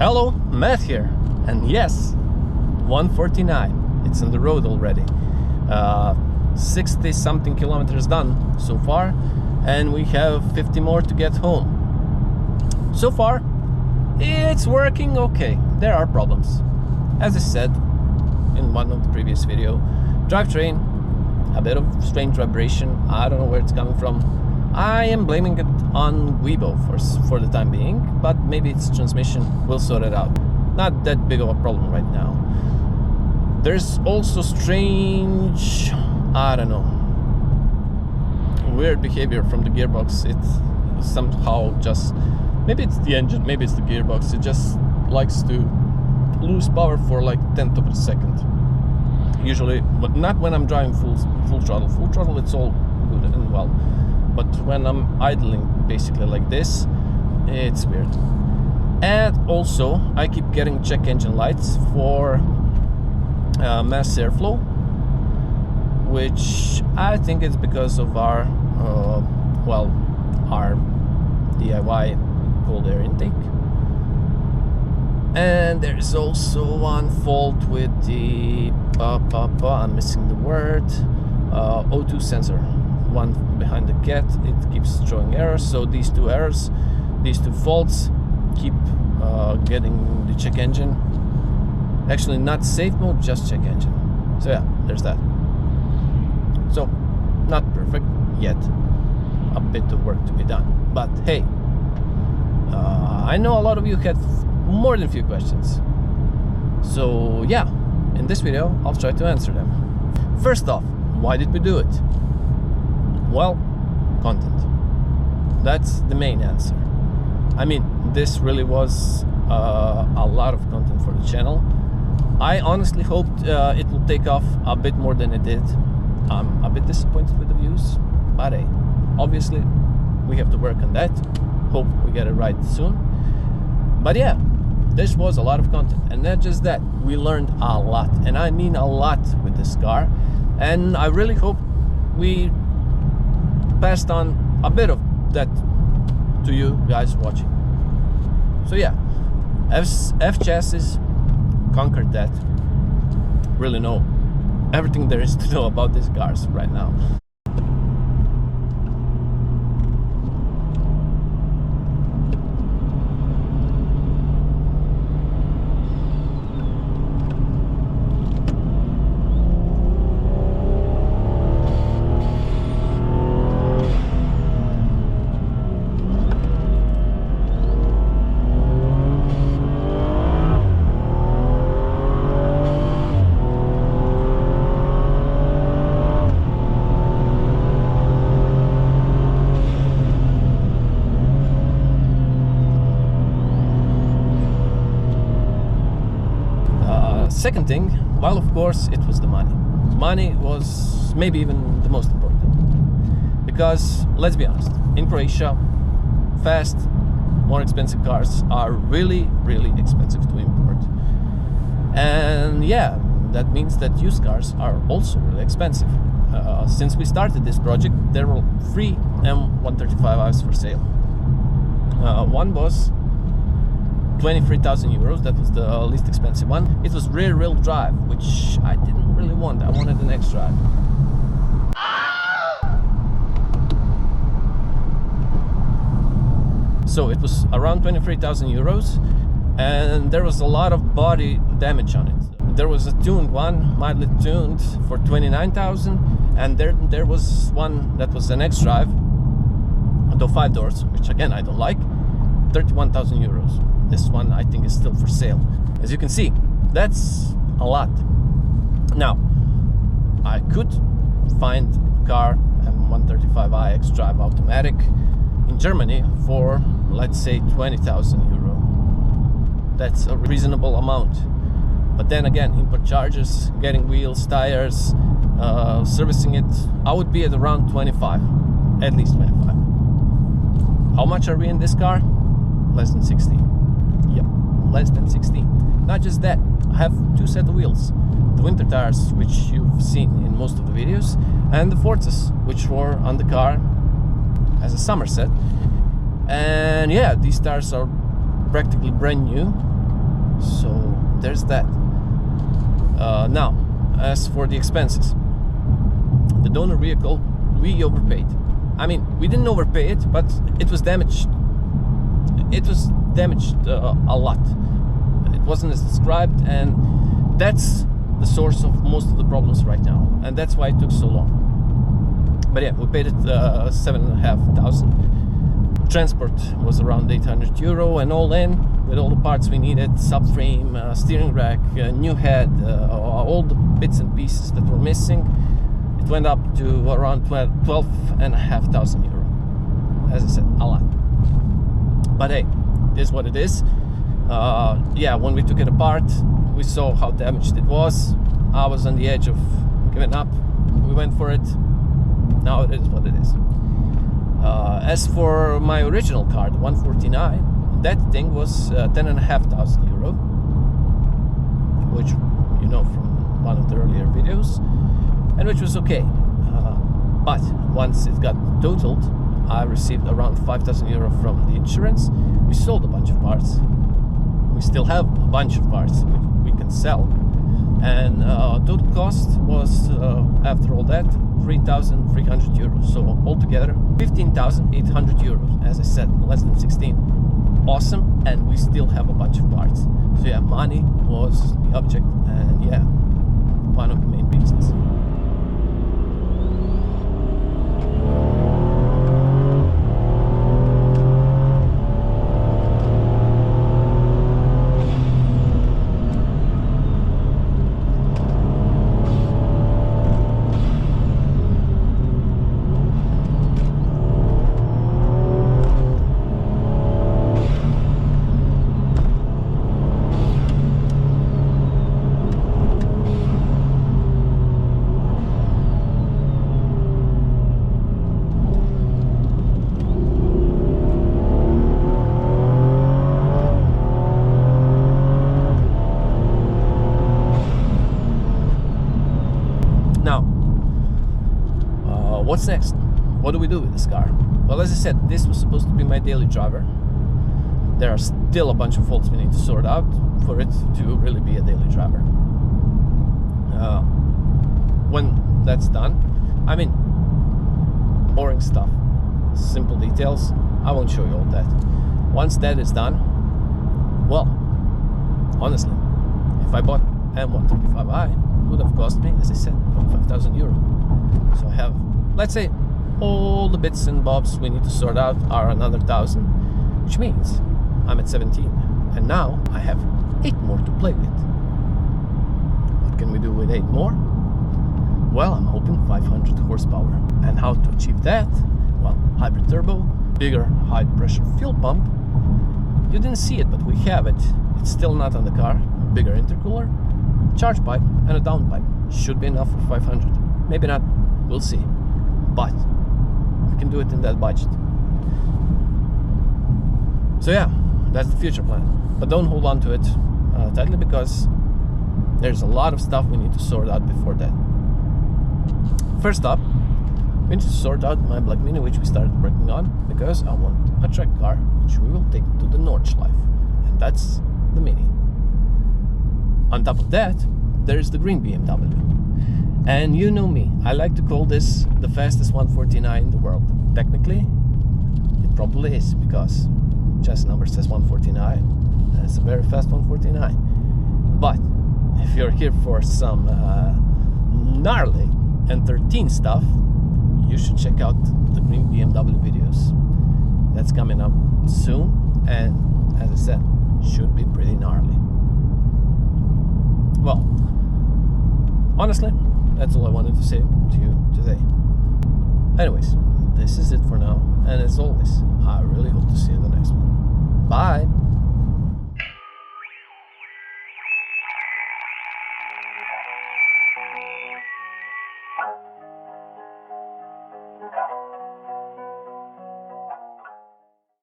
Hello, Matt here, and yes, 149, it's on the road already. 60 something kilometers done so far, and we have 50 more to get home. So far, it's working okay. There are problems. As I said in one of the previous video, drivetrain, a bit of strange vibration, I don't know where it's coming from. I am blaming it on Weibo for the time being, but maybe it's transmission, we'll sort it out. Not that big of a problem right now. There's also strange, I don't know, weird behavior from the gearbox. It somehow just, maybe it's the engine, maybe it's the gearbox, it just likes to lose power for like 1/10 of a second. Usually, but not when I'm driving full throttle. Full throttle, it's all good and well. But when I'm idling basically like this, it's weird. And also, I keep getting check engine lights for mass airflow, which I think is because of our our DIY cold air intake. And there is also one fault with the I'm missing the word, O2 sensor. One behind the cat, it keeps showing errors. So these two errors, these two faults keep getting the check engine, actually not safe mode, just check engine. So yeah, there's that. So not perfect yet, a bit of work to be done, but hey, I know a lot of you had more than a few questions, so yeah, in this video I'll try to answer them. First off, why did we do it? Well, content. That's the main answer. I mean, this really was a lot of content for the channel. I honestly hoped it will take off a bit more than it did. I'm a bit disappointed with the views, but hey, obviously we have to work on that. Hope we get it right soon. But yeah, this was a lot of content, and not just that, we learned a lot, and I mean a lot with this car, and I really hope we passed on a bit of that to you guys watching. So yeah, F chassis conquered that. Really know everything there is to know about these cars right now. Second thing, well, of course, it was the money. Money was maybe even the most important. Because, let's be honest, in Croatia, fast, more expensive cars are really, really expensive to import. And yeah, that means that used cars are also really expensive. Since we started this project, there were 3 M135Is for sale. One was 23,000 euros, that was the least expensive one. It was rear-wheel drive, which I didn't really want. I wanted an X-Drive. So it was around 23,000 euros, and there was a lot of body damage on it. There was a tuned one, mildly tuned, for 29,000, and there was one that was an X-Drive, though 5 doors, which again I don't like, 31,000 euros. This one I think is still for sale. As you can see, that's a lot. Now, I could find a car, M135i X-Drive automatic, in Germany for, let's say, 20,000 euro. That's a reasonable amount. But then again, import charges, getting wheels, tires, servicing it, I would be at around 25, at least 25. How much are we in this car? Less than 16. Yep, less than 16. Not just that, I have 2 sets of wheels. The winter tires, which you've seen in most of the videos, and the Forzas, which were on the car as a summer set. And yeah, these tires are practically brand new. there's that. Now, as for the expenses, the donor vehicle, we overpaid. I mean, we didn't overpay it, but it was damaged. It was damaged a lot. It wasn't as described, and that's the source of most of the problems right now, and that's why it took so long. But yeah, we paid it 7,500. Transport was around 800 euro, and all in, with all the parts we needed, subframe, steering rack, new head, all the bits and pieces that were missing, it went up to around 12,500 euro. As I said, a lot. But hey, it is what it is. Yeah, when we took it apart, we saw how damaged it was. I was on the edge of giving up. We went for it. Now it is what it is. As for my original car, the 149, that thing was 10,500 euro, which you know from one of the earlier videos, and which was okay. But once it got totaled, I received around 5,000 euro from the insurance. We sold a bunch of parts. We still have a bunch of parts which we can sell, and total cost was after all that 3,300 euros. So altogether 15,800 euros. As I said, less than 16. Awesome, and we still have a bunch of parts. So yeah, money was the object, and yeah, one of the main reasons. What's next? What do we do with this car? Well, as I said, this was supposed to be my daily driver. There are still a bunch of faults we need to sort out for it to really be a daily driver. When that's done, I mean, boring stuff, simple details, I won't show you all that. Once that is done, well, honestly, if I bought M135i, it would have cost me, as I said, 25,000 euro. So I have, let's say, all the bits and bobs we need to sort out are another 1,000, which means I'm at 17, and now I have 8 more to play with. What can we do with 8 more? Well, I'm hoping 500 horsepower. And how to achieve that? Well, hybrid turbo, bigger high pressure fuel pump. You didn't see it, but we have it. It's still not on the car. Bigger intercooler, charge pipe, and a down pipe. Should be enough for 500. Maybe not, we'll see. But we can do it in that budget. So yeah, that's the future plan. But don't hold on to it tightly, because there's a lot of stuff we need to sort out before that. First up, we need to sort out my Black Mini, which we started working on, because I want a track car which we will take to the Nordschleife, and that's the Mini. On top of that, there's the green BMW. And you know me, I like to call this the fastest 149 in the world. Technically, it probably is, because chassis number says 149, and it's a very fast 149. But if you're here for some gnarly N13 stuff, you should check out the green BMW videos. That's coming up soon, and as I said, should be pretty gnarly. Well, honestly, that's all I wanted to say to you today. Anyways, this is it for now, and as always, I really hope to see you in the next one. Bye!